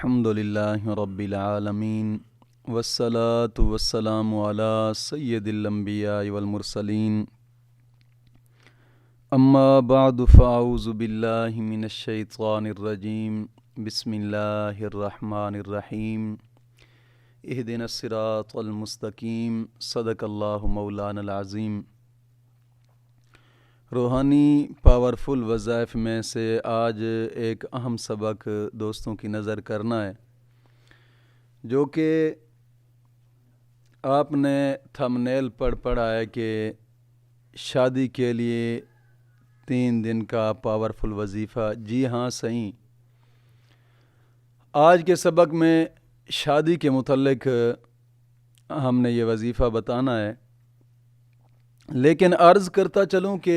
الحمدللہ رب العالمین والصلاة والسلام علی سید الانبیاء والمرسلین اما بعد فاعوذ باللہ من الشیطان الرجیم بسم اللہ الرحمن الرحیم اہدنا الصراط المستقیم صدق اللہ مولانا العظیم۔ روحانی پاورفل وظائف میں سے آج ایک اہم سبق دوستوں کی نظر کرنا ہے، جو کہ آپ نے تھمبنیل پر پڑھا ہے کہ شادی کے لیے 3 دن کا پاورفل وظیفہ۔ جی ہاں، صحیح۔ آج کے سبق میں شادی کے متعلق ہم نے یہ وظیفہ بتانا ہے، لیکن عرض کرتا چلوں کہ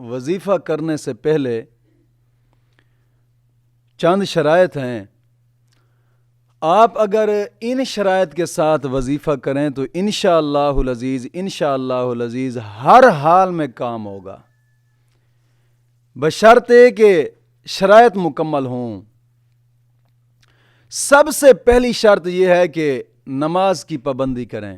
وظیفہ کرنے سے پہلے چند شرائط ہیں۔ آپ اگر ان شرائط کے ساتھ وظیفہ کریں تو انشاءاللہ العزیز ہر حال میں کام ہوگا، بشرطے کہ شرائط مکمل ہوں۔ سب سے پہلی شرط یہ ہے کہ نماز کی پابندی کریں،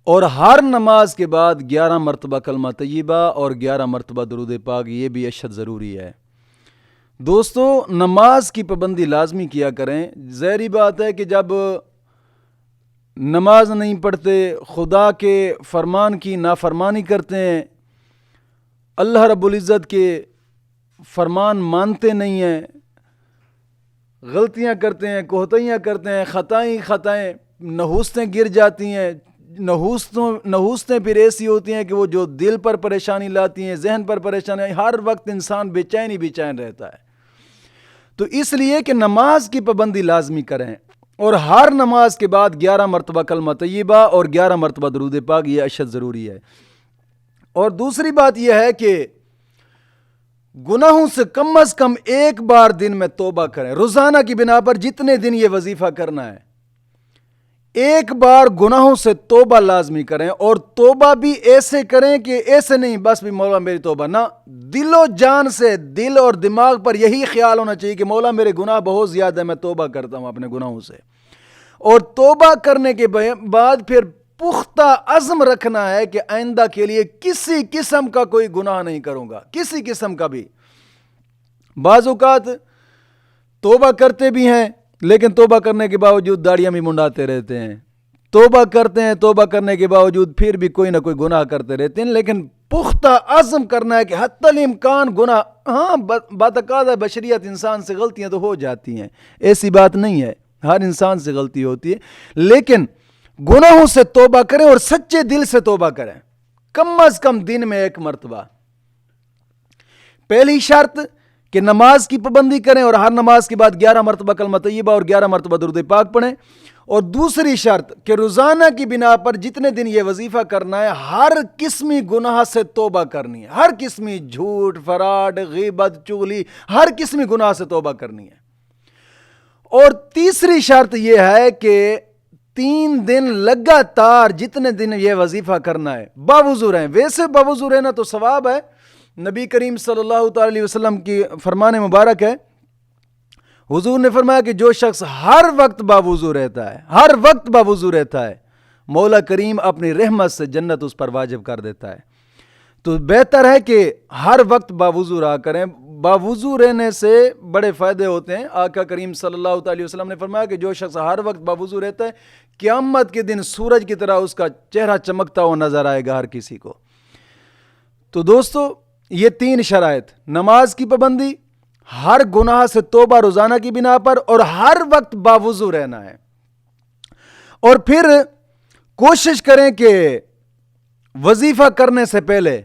اور ہر نماز کے بعد 11 مرتبہ کلمہ طیبہ اور 11 مرتبہ درود پاک، یہ بھی اشد ضروری ہے۔ دوستو، نماز کی پابندی لازمی کیا کریں۔ ظاہری بات ہے کہ جب نماز نہیں پڑھتے، خدا کے فرمان کی نافرمانی کرتے ہیں، اللہ رب العزت کے فرمان مانتے نہیں ہیں، غلطیاں کرتے ہیں، کوتاہیاں کرتے ہیں، خطائیں نحوستیں گر جاتی ہیں۔ نحوستیں پھر ایسی ہوتی ہیں کہ وہ جو دل پر پریشانی لاتی ہیں، ذہن پر پریشانی، ہر وقت انسان بے چین رہتا ہے۔ تو اس لیے کہ نماز کی پابندی لازمی کریں، اور ہر نماز کے بعد 11 مرتبہ کلمہ طیبہ اور 11 مرتبہ درود پاک، یہ اشد ضروری ہے۔ اور دوسری بات یہ ہے کہ گناہوں سے کم از کم ایک بار دن میں توبہ کریں۔ روزانہ کی بنا پر جتنے دن یہ وظیفہ کرنا ہے، ایک بار گناہوں سے توبہ لازمی کریں، اور توبہ بھی ایسے کریں کہ ایسے نہیں بس بھی مولا میری توبہ، نہ، دل و جان سے، دل اور دماغ پر یہی خیال ہونا چاہیے کہ مولا میرے گناہ بہت زیادہ ہے، میں توبہ کرتا ہوں اپنے گناہوں سے۔ اور توبہ کرنے کے بعد پھر پختہ عزم رکھنا ہے کہ آئندہ کے لیے کسی قسم کا کوئی گناہ نہیں کروں گا، کسی قسم کا بھی۔ بعض اوقات توبہ کرتے بھی ہیں، لیکن توبہ کرنے کے باوجود داڑیاں بھی منڈاتے رہتے ہیں، توبہ کرتے ہیں، توبہ کرنے کے باوجود پھر بھی کوئی نہ کوئی گناہ کرتے رہتے ہیں۔ لیکن پختہ عزم کرنا ہے کہ حتی الامکان گناہ، ہاں بتقاضۂ بشریت انسان سے غلطیاں تو ہو جاتی ہیں، ایسی بات نہیں ہے، ہر انسان سے غلطی ہوتی ہے، لیکن گناہوں سے توبہ کریں اور سچے دل سے توبہ کریں، کم از کم دن میں 1 مرتبہ۔ پہلی شرط کہ نماز کی پابندی کریں اور ہر نماز کے بعد 11 مرتبہ کلمہ طیبہ اور 11 مرتبہ درود پاک پڑھیں۔ اور دوسری شرط کہ روزانہ کی بنا پر جتنے دن یہ وظیفہ کرنا ہے، ہر قسمی گناہ سے توبہ کرنی ہے، ہر قسمی جھوٹ، فراڈ، غیبت، چغلی، ہر قسمی گناہ سے توبہ کرنی ہے۔ اور تیسری شرط یہ ہے کہ 3 دن لگاتار جتنے دن یہ وظیفہ کرنا ہے باوضو رہیں۔ ویسے باوضو رہنا تو ثواب ہے، نبی کریم صلی اللہ علیہ وسلم کی فرمان مبارک ہے، حضور نے فرمایا کہ جو شخص ہر وقت باوضو رہتا ہے، مولا کریم اپنی رحمت سے جنت اس پر واجب کر دیتا ہے۔ تو بہتر ہے کہ ہر وقت باوضو رہا کریں۔ باوضو رہنے سے بڑے فائدے ہوتے ہیں۔ آقا کریم صلی اللہ علیہ وسلم نے فرمایا کہ جو شخص ہر وقت باوضو رہتا ہے، قیامت کے دن سورج کی طرح اس کا چہرہ چمکتا ہوا نظر آئے گا ہر کسی کو۔ تو دوستو، یہ 3 شرائط: نماز کی پابندی، ہر گناہ سے توبہ روزانہ کی بنا پر، اور ہر وقت باوضو رہنا ہے۔ اور پھر کوشش کریں کہ وظیفہ کرنے سے پہلے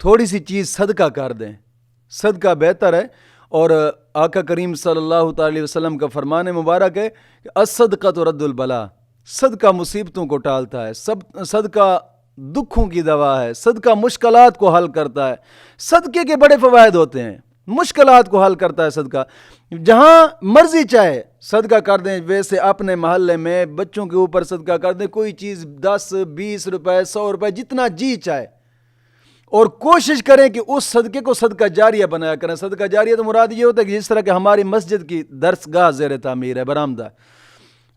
تھوڑی سی چیز صدقہ کر دیں، صدقہ بہتر ہے۔ اور آقا کریم صلی اللہ علیہ وسلم کا فرمان مبارک ہے کہ الصدقۃ رد البلا، صدقہ مصیبتوں کو ٹالتا ہے، صدقہ دکھوں کی دوا ہے، صدقہ مشکلات کو حل کرتا ہے۔ صدقے کے بڑے فوائد ہوتے ہیں، مشکلات کو حل کرتا ہے صدقہ۔ جہاں مرضی چاہے صدقہ کر دیں، ویسے اپنے محلے میں بچوں کے اوپر صدقہ کر دیں، کوئی چیز 10 20 روپے 100 روپے جتنا جی چاہے، اور کوشش کریں کہ اس صدقے کو صدقہ جاریہ بنایا کریں. صدقہ جاریہ تو مراد یہ ہوتا ہے کہ جس طرح کہ ہماری مسجد کی درسگاہ زیر تعمیر ہے, برآمدہ.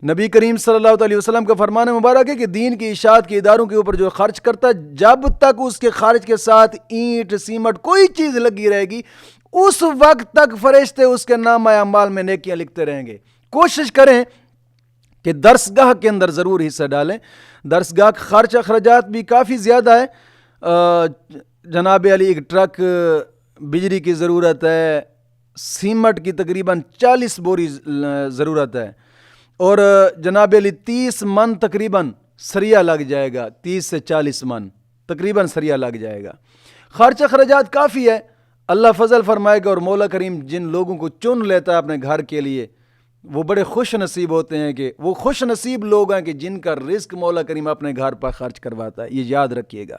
نبی کریم صلی اللہ علیہ وسلم کا فرمان مبارک ہے کہ دین کی اشاعت کے اداروں کے اوپر جو خرچ کرتا ہے, جب تک اس کے خارج کے ساتھ اینٹ سیمٹ کوئی چیز لگی رہے گی, اس وقت تک فرشتے اس کے نامہ اعمال میں نیکیاں لکھتے رہیں گے. کوشش کریں کہ درسگاہ کے اندر ضرور حصہ ڈالیں. درسگاہ کا خرچ اخراجات بھی کافی زیادہ ہے. جناب علی ایک ٹرک بجلی کی ضرورت ہے, سیمٹ کی تقریباً 40 بوری ضرورت ہے, اور جناب علی 30 من تقریباً سریہ لگ جائے گا. 30 سے 40 من تقریباً سریہ لگ جائے گا. خرچ اخراجات کافی ہے. اللہ فضل فرمائے گا, اور مولا کریم جن لوگوں کو چن لیتا ہے اپنے گھر کے لیے وہ بڑے خوش نصیب ہوتے ہیں, کہ وہ خوش نصیب لوگ ہیں کہ جن کا رزق مولا کریم اپنے گھر پر خرچ کرواتا ہے. یہ یاد رکھیے گا,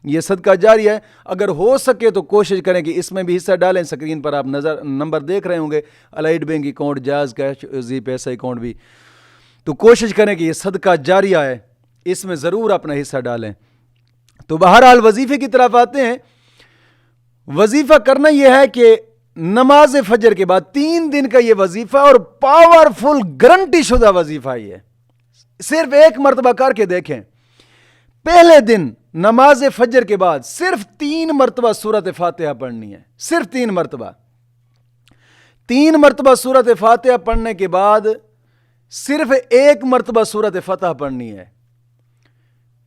یہ صدقہ جاریہ ہے. اگر ہو سکے تو کوشش کریں کہ اس میں بھی حصہ ڈالیں. اسکرین پر آپ نمبر دیکھ رہے ہوں گے, Allied bank account, Jazz cash, زی پیسہ اکاؤنٹ بھی. تو کوشش کریں کہ یہ صدقہ جاریہ ہے, اس میں ضرور اپنا حصہ ڈالیں. تو بہرحال وظیفے کی طرف آتے ہیں. وظیفہ کرنا یہ ہے کہ نماز فجر کے بعد 3 دن کا یہ وظیفہ, اور پاورفل گارنٹی شدہ وظیفہ یہ ہے. صرف ایک مرتبہ کر کے دیکھیں. پہلے دن نماز فجر کے بعد صرف 3 مرتبہ سورۃ فاتحہ پڑھنی ہے. صرف 3 مرتبہ. 3 مرتبہ سورۃ فاتحہ پڑھنے کے بعد صرف 1 مرتبہ سورۃ فتح پڑھنی ہے.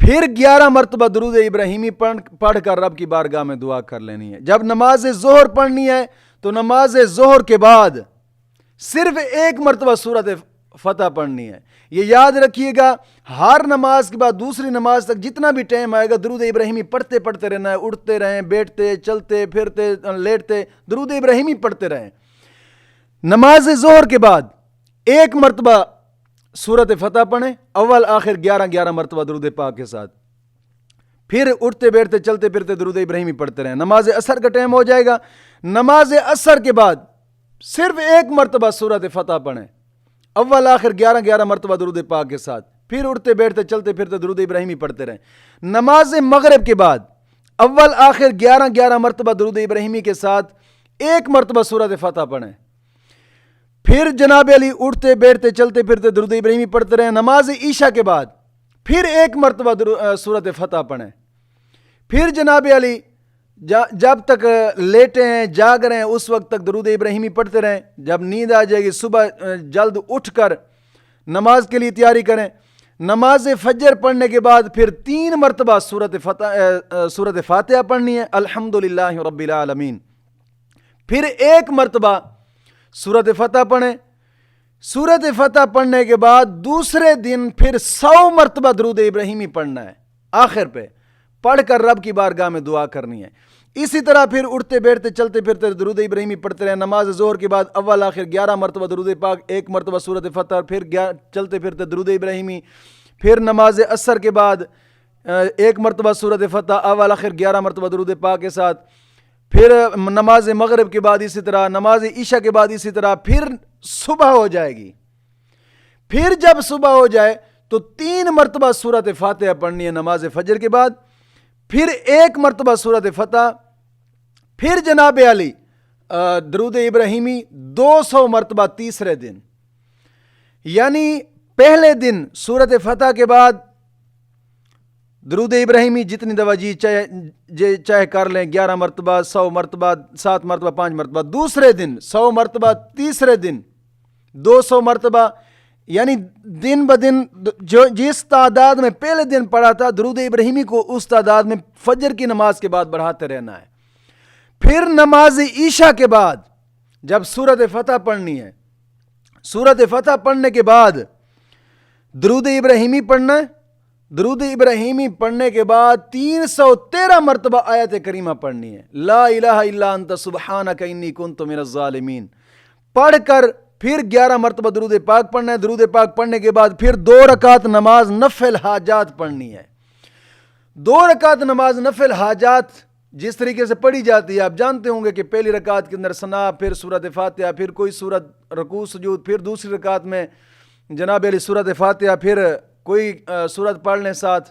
پھر 11 مرتبہ درود ابراہیمی پڑھ کر رب کی بارگاہ میں دعا کر لینی ہے. جب نماز ظہر پڑھنی ہے تو نماز ظہر کے بعد صرف 1 مرتبہ سورۃ فتح پڑھنی ہے. یہ یاد رکھیے گا, ہر نماز کے بعد دوسری نماز تک جتنا بھی ٹائم آئے گا درود ابراہیمی پڑھتے رہنا ہے. اٹھتے رہیں, بیٹھتے, چلتے پھرتے, لیٹتے, درود ابراہیمی پڑھتے رہیں. نماز ظہر کے بعد 1 مرتبہ سورۃ فتح پڑھیں, اول آخر 11 مرتبہ درود پاک کے ساتھ. پھر اٹھتے بیٹھتے چلتے پھرتے درود ابراہیمی پڑھتے رہیں. نماز عصر کا ٹائم ہو جائے گا, نماز عصر کے بعد صرف 1 مرتبہ سورۃ فتح پڑھیں, اول آخر 11 مرتبہ درود پاک کے ساتھ. پھر اٹھتے بیٹھتے چلتے پھرتے درود ابراہیمی پڑھتے رہیں. نماز مغرب کے بعد اول آخر 11 مرتبہ درود ابراہیمی کے ساتھ 1 مرتبہ سورۃ فتح پڑھیں. پھر جناب علی اٹھتے بیٹھتے چلتے پھرتے درود ابراہیمی پڑھتے رہیں. نماز عشاء کے بعد پھر 1 مرتبہ سورۃ فتح پڑھیں. پھر جناب علی جب تک لیٹے ہیں, جاگ رہے ہیں, اس وقت تک درود ابراہیمی پڑھتے رہیں. جب نیند آ جائے گی صبح جلد اٹھ کر نماز کے لیے تیاری کریں. نماز فجر پڑھنے کے بعد پھر 3 مرتبہ سورۃ فاتحہ پڑھنی ہے, الحمدللہ رب العالمین. پھر 1 مرتبہ سورۃ فتح پڑھیں. سورۃ فتح پڑھنے کے بعد دوسرے دن پھر 100 مرتبہ درود ابراہیمی پڑھنا ہے. آخر پہ پڑھ کر رب کی بارگاہ میں دعا کرنی ہے. اسی طرح پھر اٹھتے بیٹھتے چلتے پھرتے درود ابراہیمی پڑھتے رہیں. نماز ظہر کے بعد اول آخر 11 مرتبہ درود پاک, 1 مرتبہ سورۃ فتح, پھر چلتے پھرتے درود ابراہیمی. پھر نماز عصر کے بعد 1 مرتبہ سورۃ فتح, اول آخر 11 مرتبہ درود پاک کے ساتھ. پھر نماز مغرب کے بعد اسی طرح, نماز عشاء کے بعد اسی طرح. پھر صبح ہو جائے گی. پھر جب صبح ہو جائے تو 3 مرتبہ سورۃ فاتحہ پڑھنی ہے نماز فجر کے بعد. پھر 1 مرتبہ سورۃ فتح. پھر جناب علی درود ابراہیمی 200 مرتبہ تیسرے دن. یعنی پہلے دن سورۃ فتح کے بعد درود ابراہیمی جتنی دفعہ چاہے کر لیں, 11 مرتبہ, 100 مرتبہ, 7 مرتبہ, 5 مرتبہ. دوسرے دن 100 مرتبہ, تیسرے دن 200 مرتبہ. یعنی دن بدن جو جس تعداد میں پہلے دن پڑھا تھا درود ابراہیمی کو اس تعداد میں فجر کی نماز کے بعد بڑھاتے رہنا ہے. پھر نماز عشاء کے بعد جب سورۃ فتح پڑھنی ہے, سورۃ فتح پڑھنے کے بعد درود ابراہیمی پڑھنا ہے. درود ابراہیمی پڑھنے کے بعد 313 مرتبہ آیت کریمہ پڑھنی ہے, لا الہ الا انت سبحانک انی کنت من الظالمین. پڑھ کر پھر 11 مرتبہ درود پاک پڑھنا ہے. درود پاک پڑھنے کے بعد پھر 2 رکعت نماز نفل حاجات پڑھنی ہے. 2 رکعت نماز نفل حاجات جس طریقے سے پڑھی جاتی ہے آپ جانتے ہوں گے کہ پہلی رکعت کے اندر ثنا, پھر سورۃ فاتحہ, پھر کوئی سورت رکوع سجود, پھر دوسری رکعت میں جناب علی سورۃ فاتحہ, پھر کوئی سورت پڑھ لیں ساتھ,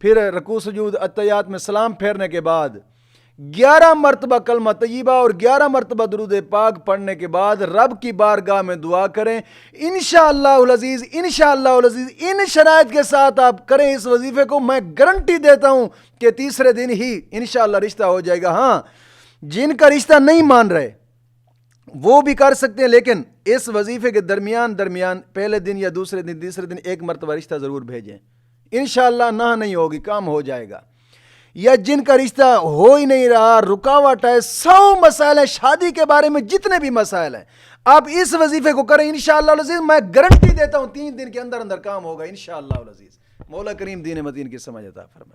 پھر رکوع سجود, اتحیات میں سلام پھیرنے کے بعد 11 مرتبہ کلمہ طیبہ اور 11 مرتبہ درود پاک پڑھنے کے بعد رب کی بارگاہ میں دعا کریں. انشاءاللہ العزیز ان شرائط کے ساتھ آپ کریں اس وظیفے کو, میں گارنٹی دیتا ہوں کہ تیسرے دن ہی انشاءاللہ رشتہ ہو جائے گا. ہاں, جن کا رشتہ نہیں مان رہے وہ بھی کر سکتے ہیں, لیکن اس وظیفے کے درمیان پہلے دن یا دوسرے دن تیسرے دن ایک مرتبہ رشتہ ضرور بھیجیں. انشاءاللہ نہ نہیں ہوگی, کام ہو جائے گا. یا جن کا رشتہ ہو ہی نہیں رہا, رکاوٹ ہے, 100 مسائل ہیں, شادی کے بارے میں جتنے بھی مسائل ہیں, آپ اس وظیفے کو کریں انشاءاللہ العزیز, میں گارنٹی دیتا ہوں 3 دن کے اندر کام ہوگا انشاءاللہ العزیز. مولا کریم دین متین کی سمجھ عطا فرمائے.